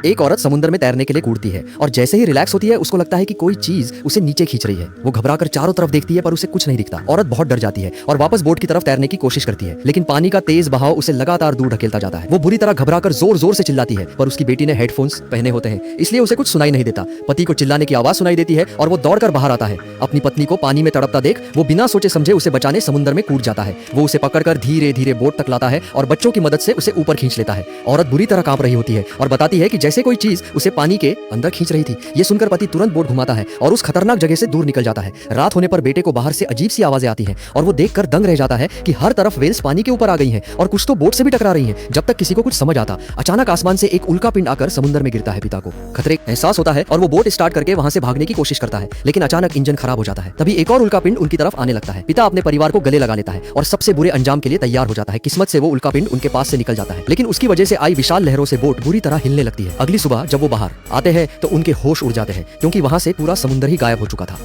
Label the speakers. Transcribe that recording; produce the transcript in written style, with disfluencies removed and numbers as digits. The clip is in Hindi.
Speaker 1: एक औरत समुद्र में तैरने के लिए कूदती है और जैसे ही रिलैक्स होती है उसको लगता है कि कोई चीज उसे नीचे खींच रही है। वो घबराकर चारों तरफ देखती है पर उसे कुछ नहीं दिखता। औरत बहुत डर जाती है और वापस बोट की तरफ तैरने की कोशिश करती है, लेकिन पानी का तेज बहाव उसे लगातार दूर ढकेलता जाता है। वो बुरी तरह घबराकर जोर जोर से चिल्लाती है, पर उसकी बेटी ने हेडफोन्स पहने होते हैं, इसलिए उसे कुछ सुनाई नहीं देता। पति को चिल्लाने की आवाज सुनाई देती है और वो दौड़कर बाहर आता है। अपनी पत्नी को पानी में तड़पता देख वो बिना सोचे समझे उसे बचाने समुद्र में कूद जाता है। वो उसे पकड़कर धीरे धीरे बोट तक लाता है और बच्चों की मदद से उसे ऊपर खींच लेता है। औरत बुरी तरह कांप रही होती है और बताती है कि जैसे कोई चीज उसे पानी के अंदर खींच रही थी। ये सुनकर पति तुरंत बोट घुमाता है और उस खतरनाक जगह से दूर निकल जाता है। रात होने पर बेटे को बाहर से अजीब सी आवाजें आती हैं और वो देखकर दंग रह जाता है कि हर तरफ वेल्स पानी के ऊपर आ गई हैं और कुछ तो बोट से भी टकरा रही हैं। जब तक किसी को कुछ समझ आता, अचानक आसमान से एक उल्का पिंड आकर समुद्र में गिरता है। पिता को खतरे का एहसास होता है और वो बोट स्टार्ट करके वहां से भागने की कोशिश करता है, लेकिन अचानक इंजन खराब हो जाता है। तभी एक और उल्का पिंड उनकी तरफ आने लगता है। पिता अपने परिवार को गले लगा लेता है और सबसे बुरे अंजाम के लिए तैयार हो जाता है। किस्मत से वो उल्का पिंड उनके पास से निकल जाता है, लेकिन उसकी वजह से आई विशाल लहरों से बोट बुरी तरह हिलने लगती है। अगली सुबह जब वो बाहर आते हैं तो उनके होश उड़ जाते हैं, क्योंकि वहां से पूरा समुद्र ही गायब हो चुका था।